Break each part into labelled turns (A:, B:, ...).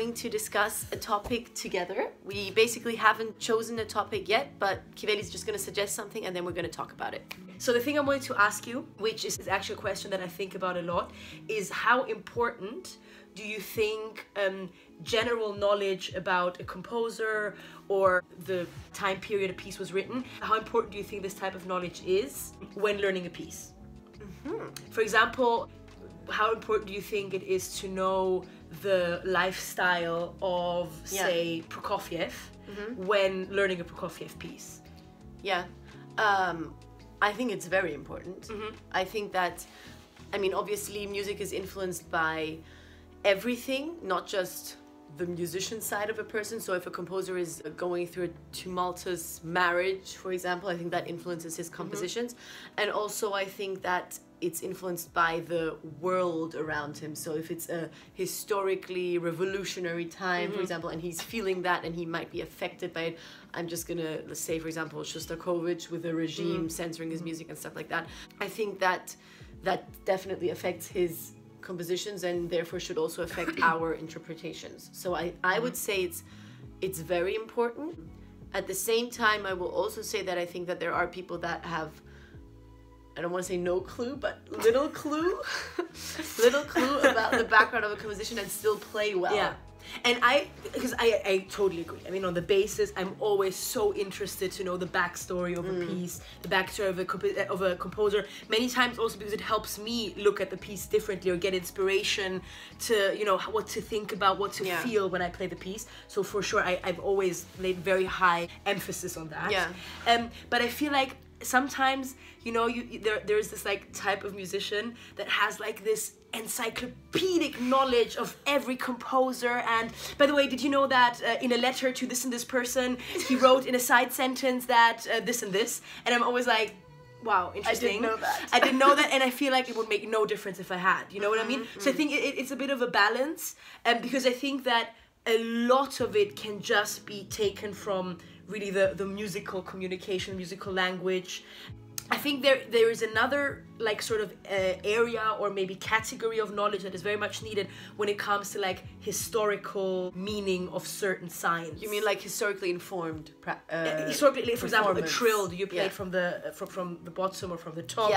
A: going to discuss a topic together. We basically haven't chosen a topic yet, but Kiveli's just going to suggest something and then we're going to talk about it.
B: So the thing I wanted to ask you, which is actually a question that I think about a lot, is how important do you think general knowledge about a composer or the time period a piece was written, how important do you think this type of knowledge is when learning a piece? For example, how important do you think it is to know the lifestyle of, say, Prokofiev when learning a Prokofiev piece?
A: Yeah, I think it's very important. I think that, I mean, obviously music is influenced by everything, not just the musician side of a person. So if a composer is going through a tumultuous marriage, for example, I think that influences his compositions. And also I think that it's influenced by the world around him. So if it's a historically revolutionary time, for example, and he's feeling that and he might be affected by it, I'm just gonna, let's say, for example, Shostakovich with the regime censoring his music and stuff like that. I think that that definitely affects his compositions and therefore should also affect our interpretations. So I would say it's very important. At the same time, I will also say that I think that there are people that have, I don't want to say no clue, but little clue about the background of a composition and still play well.
B: Yeah. And because I totally agree. I mean, on the basis, I'm always so interested to know the backstory of a piece, the backstory of a composer. Many times also because it helps me look at the piece differently or get inspiration to, you know, what to think about, what to feel when I play the piece. So for sure, I've always laid very high emphasis on that.
A: Yeah.
B: But I feel like sometimes, you know, there's this like type of musician that has like this encyclopedic knowledge of every composer. And by the way, did you know that in a letter to this and this person, he wrote in a side sentence that this and this? And I'm always like, wow, interesting.
A: I didn't know that.
B: I didn't know that, and I feel like it would make no difference if I had. You know what I mean? So I think it's a bit of a balance, because I think that a lot of it can just be taken from really the musical communication, musical language. I think there is another like sort of area or maybe category of knowledge that is very much needed when it comes to like historical meaning of certain signs.
A: You mean like historically informed?
B: Historically, for example, a trill. Do you play it from the bottom or from the top?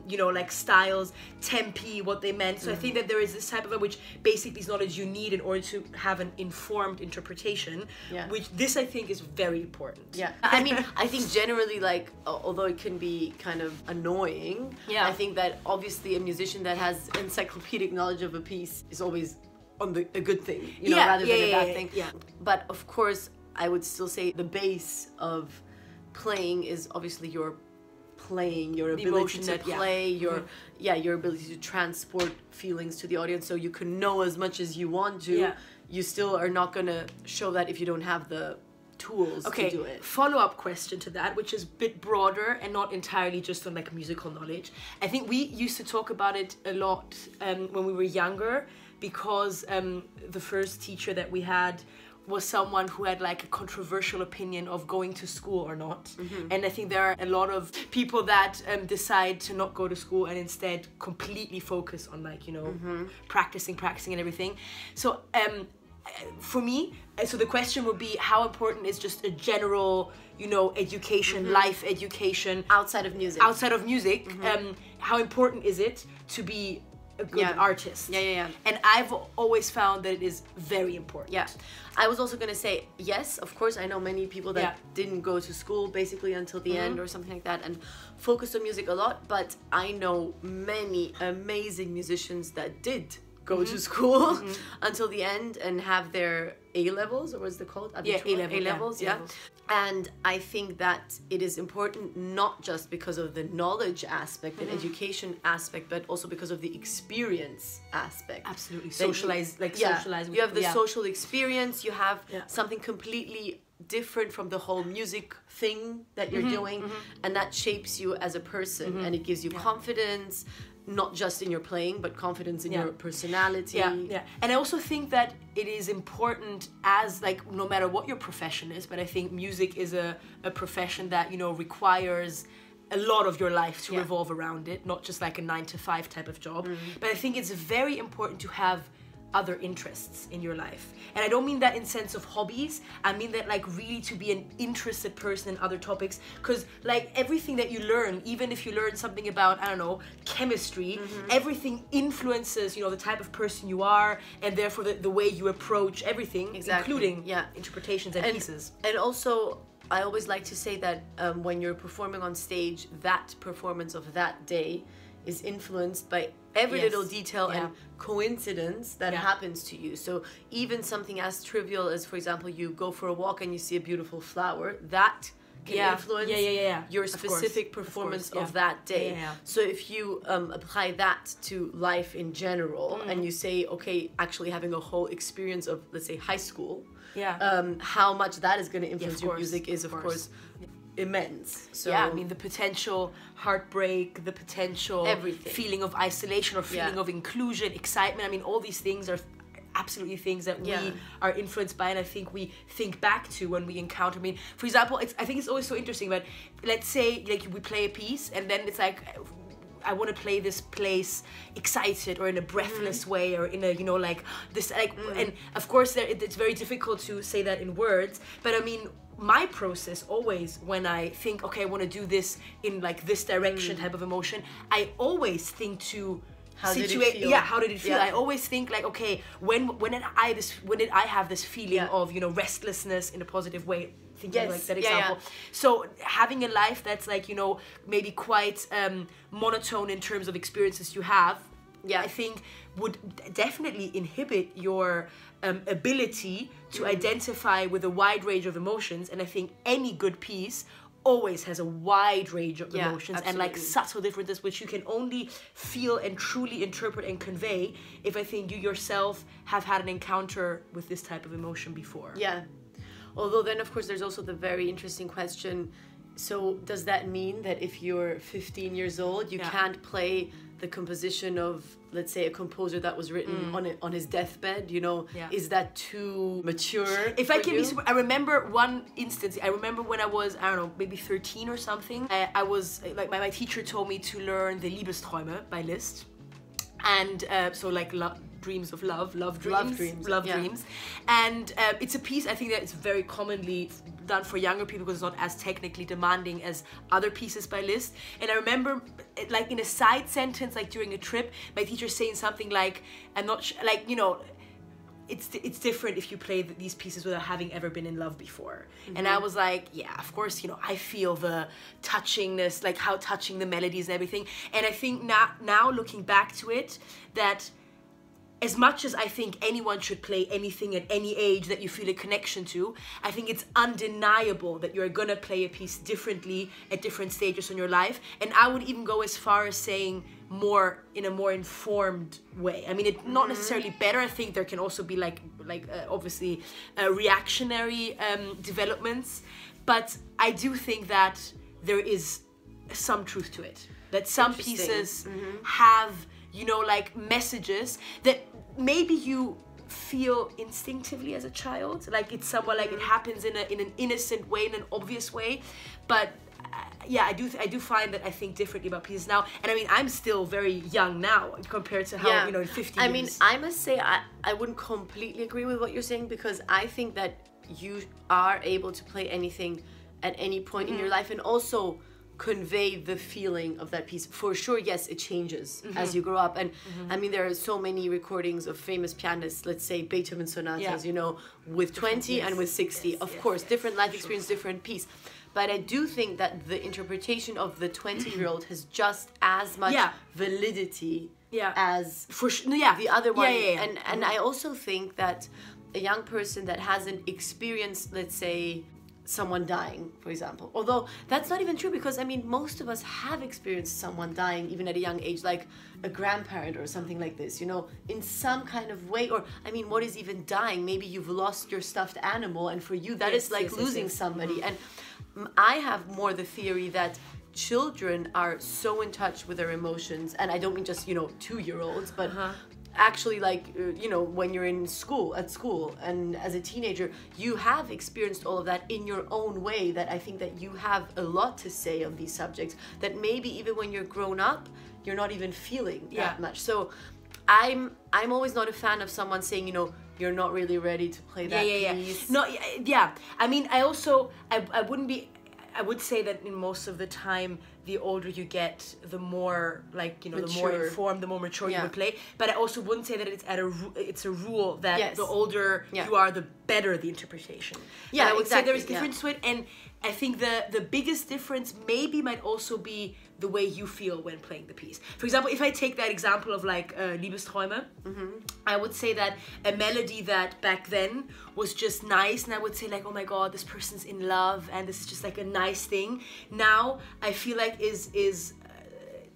B: You know, like styles, tempi, what they meant. So I think that there is this type of which basically is knowledge you need in order to have an informed interpretation. Which this I think is very important.
A: Yeah, I mean, I think generally, like, although it can be kind of annoying, I think that obviously a musician that has encyclopedic knowledge of a piece is always a good thing, you know, rather than a bad thing. But of course, I would still say the base of playing is obviously your playing, your ability to play, your ability to transport feelings to the audience, so you can know as much as you want to. You still are not gonna show that if you don't have the tools to do it.
B: Follow-up question to that, which is a bit broader and not entirely just on like musical knowledge. I think we used to talk about it a lot when we were younger, because the first teacher that we had was someone who had like a controversial opinion of going to school or not. And I think there are a lot of people that decide to not go to school and instead completely focus on like, you know, practicing and everything. So for me, so the question would be, how important is just a general, you know, education, life education
A: outside of music?
B: How important is it to be a good artist? And I've always found that it is very important.
A: I was also gonna say, yes, of course, I know many people that didn't go to school basically until the end or something like that and focused on music a lot, but I know many amazing musicians that did go to school until the end and have their A-levels, or what's it called? A-levels. And I think that it is important not just because of the knowledge aspect and education aspect, but also because of the experience aspect.
B: Absolutely. Socialize.
A: You have the social experience, you have something completely different from the whole music thing that you're doing, and that shapes you as a person, and it gives you confidence, not just in your playing, but confidence in your personality.
B: And I also think that it is important, as like, no matter what your profession is, but I think music is a profession that, you know, requires a lot of your life to revolve around it, not just like a 9-to-5 type of job. But I think it's very important to have other interests in your life. And I don't mean that in sense of hobbies. I mean that like really to be an interested person in other topics, because like everything that you learn, even if you learn something about, I don't know, chemistry, everything influences, you know, the type of person you are, and therefore the way you approach everything, including interpretations and pieces.
A: And also, I always like to say that when you're performing on stage, that performance of that day is influenced by every little detail and coincidence that happens to you. So even something as trivial as, for example, you go for a walk and you see a beautiful flower, that can influence your specific performance of that day. So if you apply that to life in general, and you say, okay, actually having a whole experience of, let's say, high school, how much that is going to influence your music is, of course, immense. So
B: I mean, the potential heartbreak, the potential feeling of isolation or feeling of inclusion, excitement, I mean, all these things are absolutely things that we are influenced by, and I think we think back to when we encounter. I mean, for example, I think it's always so interesting, but let's say like we play a piece and then it's like, I want to play this place excited or in a breathless way, or in a, you know, like this, like, and of course it's very difficult to say that in words, but I mean, my process always, when I think, okay, I want to do this in like this direction type of emotion, I always think to
A: how did it feel?
B: How did it feel? I always think like, okay, when did I have this feeling of, you know, restlessness in a positive way? Thinking like that example. So having a life that's like, you know, maybe quite monotone in terms of experiences you have, I think would definitely inhibit your ability to identify with a wide range of emotions. And I think any good piece always has a wide range of emotions and like subtle differences, which you can only feel and truly interpret and convey if I think you yourself have had an encounter with this type of emotion before.
A: Although then, of course, there's also the very interesting question, so does that mean that if you're 15 years old, you can't play the composition of, let's say, a composer that was written on his deathbed, you know? Is that too mature?
B: If I can be super, I remember one instance. I remember when I was, I don't know, maybe 13 or something. I was, like, my teacher told me to learn the Liebesträume by Liszt. And so like dreams of love dreams. And it's a piece, I think, that it's very commonly done for younger people because it's not as technically demanding as other pieces by Liszt. And I remember, like, in a side sentence, like during a trip, my teacher saying something like, I'm not like, you know, it's different if you play these pieces without having ever been in love before. And I was like, yeah, of course, you know, I feel the touchingness, like how touching the melodies and everything. And I think now looking back to it, that as much as I think anyone should play anything at any age that you feel a connection to, I think it's undeniable that you're gonna play a piece differently at different stages in your life. And I would even go as far as saying in a more informed way. I mean, it's not necessarily better. I think there can also be like obviously reactionary developments, but I do think that there is some truth to it. That some pieces have, you know, like messages that maybe you feel instinctively as a child, like it's somewhat like it happens in an innocent way, in an obvious way, but I do find that I think differently about pieces now. And I mean, I'm still very young now compared to how, you know, in 50 years.
A: I mean, I must say I wouldn't completely agree with what you're saying, because I think that you are able to play anything at any point in your life and also convey the feeling of that piece. For sure, yes, it changes as you grow up. And I mean, there are so many recordings of famous pianists, let's say Beethoven sonatas, you know, with 20 and with 60. Of course, different life experience, different piece. But I do think that the interpretation of the 20-year-old has just as much validity as the other one. And I also think that a young person that hasn't experienced, let's say, someone dying, for example, although that's not even true, because I mean, most of us have experienced someone dying even at a young age, like a grandparent or something like this, you know, in some kind of way. Or I mean, what is even dying? Maybe you've lost your stuffed animal, and for you that is like losing somebody. And I have more the theory that children are so in touch with their emotions, and I don't mean just, you know, 2-year-olds, but actually, like, you know, when you're at school and as a teenager, you have experienced all of that in your own way, that I think that you have a lot to say on these subjects that maybe even when you're grown up, you're not even feeling that much. So I'm always not a fan of someone saying, you know, you're not really ready to play that piece.
B: No, yeah. I mean, I wouldn't be. I would say that in most of the time, the older you get, the more, like, you know, the more informed, the more mature you would play. But I also wouldn't say that it's a rule that the older you are, the better the interpretation.
A: Yeah,
B: I would say there is difference to it, and I think the biggest difference maybe might also be the way you feel when playing the piece. For example, if I take that example of like Liebesträume, I would say that a melody that back then was just nice, and I would say like, oh my god, this person's in love, and this is just like a nice thing. Now I feel like is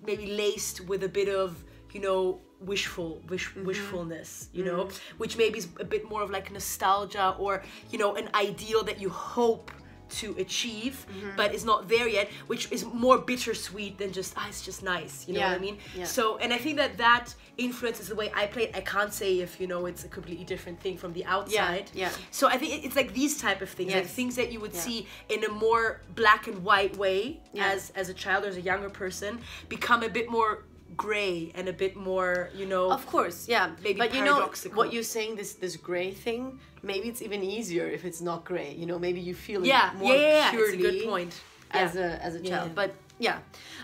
B: maybe laced with a bit of, you know, wishfulness, you know, which maybe is a bit more of like nostalgia, or, you know, an ideal that you hope to achieve but is not there yet, which is more bittersweet than just it's just nice, you know what I mean? So, and I think that influences the way I play it. I can't say if, you know, it's a completely different thing from the outside. So I think it's like these type of things, like things that you would see in a more black and white way as a child or as a younger person, become a bit more gray and a bit more, you know,
A: of course,
B: maybe
A: but you know what you're saying, this gray thing, maybe it's even easier if it's not gray, you know, maybe you feel it more purely.
B: It's a good point
A: as a child. But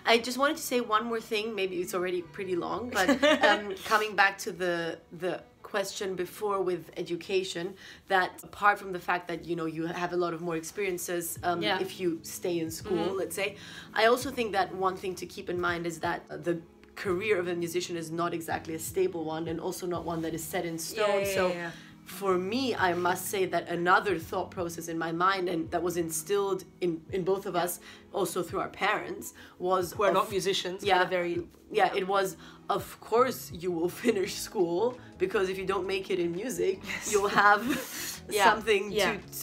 A: I just wanted to say one more thing, maybe it's already pretty long, but coming back to the question before with education, that apart from the fact that, you know, you have a lot of more experiences if you stay in school, let's say, I also think that one thing to keep in mind is that the career of a musician is not exactly a stable one, and also not one that is set in stone. For me, I must say that another thought process in my mind, and that was instilled in both of us, also through our parents, was
B: who are not musicians.
A: It was, of course you will finish school, because if you don't make it in music, you'll have something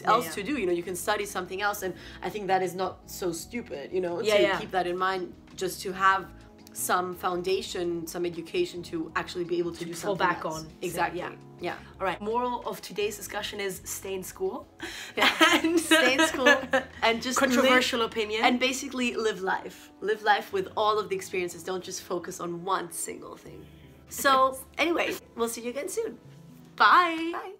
A: else to do. You know, you can study something else, and I think that is not so stupid. You know, to keep that in mind, just to have some foundation, some education to actually be able to do something
B: fall back
A: else.
B: on.
A: Exactly.
B: All right. Moral of today's discussion is stay in school.
A: And stay in school and just
B: controversial opinion.
A: And basically live life. Live life with all of the experiences. Don't just focus on one single thing. So anyway, we'll see you again soon.
B: Bye.
A: Bye.